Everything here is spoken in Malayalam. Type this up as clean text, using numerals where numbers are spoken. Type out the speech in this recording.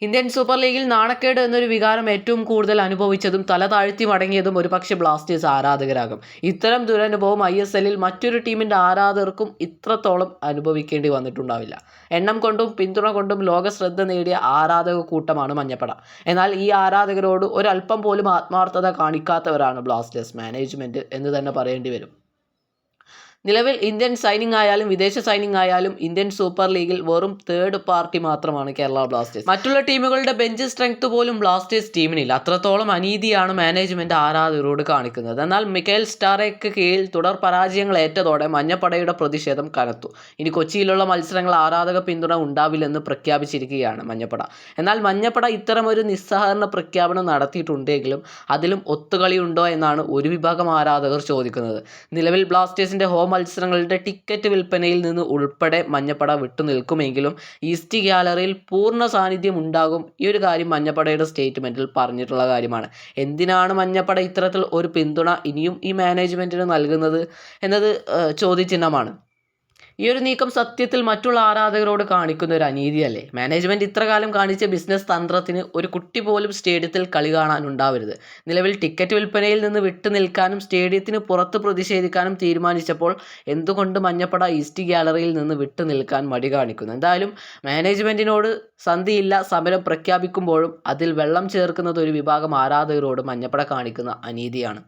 ഇന്ത്യൻ സൂപ്പർ ലീഗിൽ നാണക്കേട് എന്നൊരു വികാരം ഏറ്റവും കൂടുതൽ അനുഭവിച്ചതും തല താഴ്ത്തി മടങ്ങിയതും ഒരുപക്ഷെ ബ്ലാസ്റ്റേഴ്സ് ആരാധകരാകും. ഇത്തരം ദുരനുഭവം ISLൽ മറ്റൊരു ടീമിൻ്റെ ആരാധകർക്കും ഇത്രത്തോളം അനുഭവിക്കേണ്ടി വന്നിട്ടുണ്ടാവില്ല. എണ്ണം കൊണ്ടും പിന്തുണ കൊണ്ടും ലോക ശ്രദ്ധ നേടിയ ആരാധക കൂട്ടമാണ് മഞ്ഞപ്പട. എന്നാൽ ഈ ആരാധകരോട് ഒരല്പം പോലും ആത്മാർത്ഥത കാണിക്കാത്തവരാണ് ബ്ലാസ്റ്റേഴ്സ് മാനേജ്മെൻറ്റ് എന്ന് തന്നെ പറയേണ്ടി വരും. നിലവിൽ ഇന്ത്യൻ സൈനിങ് ആയാലും വിദേശ സൈനിങ് ആയാലും ഇന്ത്യൻ സൂപ്പർ ലീഗിൽ വെറും തേർഡ് പാർട്ടി മാത്രമാണ് കേരള ബ്ലാസ്റ്റേഴ്സ്. മറ്റുള്ള ടീമുകളുടെ ബെഞ്ച് സ്ട്രെങ്ത് പോലും ബ്ലാസ്റ്റേഴ്സ് ടീമിനില്ല. അത്രത്തോളം അനീതിയാണ് മാനേജ്മെന്റ് ആരാധകരോട് കാണിക്കുന്നത്. എന്നാൽ മിക്കൽ സ്റ്റാറേക്ക് കീഴിൽ തുടർ പരാജയങ്ങൾ ഏറ്റതോടെ മഞ്ഞപ്പടയുടെ പ്രതിഷേധം കനത്തു. ഇനി കൊച്ചിയിലുള്ള മത്സരങ്ങൾ ആരാധക പിന്തുണ ഉണ്ടാവില്ലെന്ന് പ്രഖ്യാപിച്ചിരിക്കുകയാണ് മഞ്ഞപ്പട. എന്നാൽ മഞ്ഞപ്പട ഇത്തരമൊരു നിസ്സഹകരണ പ്രഖ്യാപനം നടത്തിയിട്ടുണ്ടെങ്കിലും അതിലും ഒത്തുകളിയുണ്ടോ എന്നാണ് ഒരു വിഭാഗം ആരാധകർ ചോദിക്കുന്നത്. നിലവിൽ ബ്ലാസ്റ്റേഴ്സിന്റെ ഹോം മത്സരങ്ങളുടെ ടിക്കറ്റ് വിൽപ്പനയിൽ നിന്ന് ഉൾപ്പെടെ മഞ്ഞപ്പട വിട്ടുനിൽക്കുമെങ്കിലും ഈസ്റ്റ് ഗാലറിയിൽ പൂർണ്ണ സാന്നിധ്യം ഉണ്ടാകും. ഈ ഒരു കാര്യം മഞ്ഞപ്പടയുടെ സ്റ്റേറ്റ്മെൻറ്റിൽ പറഞ്ഞിട്ടുള്ള കാര്യമാണ്. എന്തിനാണ് മഞ്ഞപ്പട ഇത്തരത്തിൽ ഒരു പിന്തുണ ഇനിയും ഈ മാനേജ്മെൻറ്റിന് നൽകുന്നത് എന്നത് ചോദ്യചിഹ്നമാണ്. ഈ ഒരു നീക്കം സത്യത്തിൽ മറ്റുള്ള ആരാധകരോട് കാണിക്കുന്ന ഒരു അനീതിയല്ലേ? മാനേജ്മെൻറ്റ് ഇത്രകാലം കാണിച്ച ബിസിനസ് തന്ത്രത്തിന് ഒരു കുട്ടി പോലും സ്റ്റേഡിയത്തിൽ കളി കാണാനുണ്ടാവരുത്. നിലവിൽ ടിക്കറ്റ് വിൽപ്പനയിൽ നിന്ന് വിട്ടു നിൽക്കാനും സ്റ്റേഡിയത്തിന് പുറത്ത് പ്രതിഷേധിക്കാനും തീരുമാനിച്ചപ്പോൾ എന്തുകൊണ്ട് മഞ്ഞപ്പട ഈസ്റ്റ് ഗാലറിയിൽ നിന്ന് വിട്ടു നിൽക്കാൻ മടി കാണിക്കുന്നു? എന്തായാലും മാനേജ്മെൻറ്റിനോട് സന്ധിയില്ല സമരം പ്രഖ്യാപിക്കുമ്പോഴും അതിൽ വെള്ളം ചേർക്കുന്നത് ഒരു വിഭാഗം ആരാധകരോട് മഞ്ഞപ്പട കാണിക്കുന്ന അനീതിയാണ്.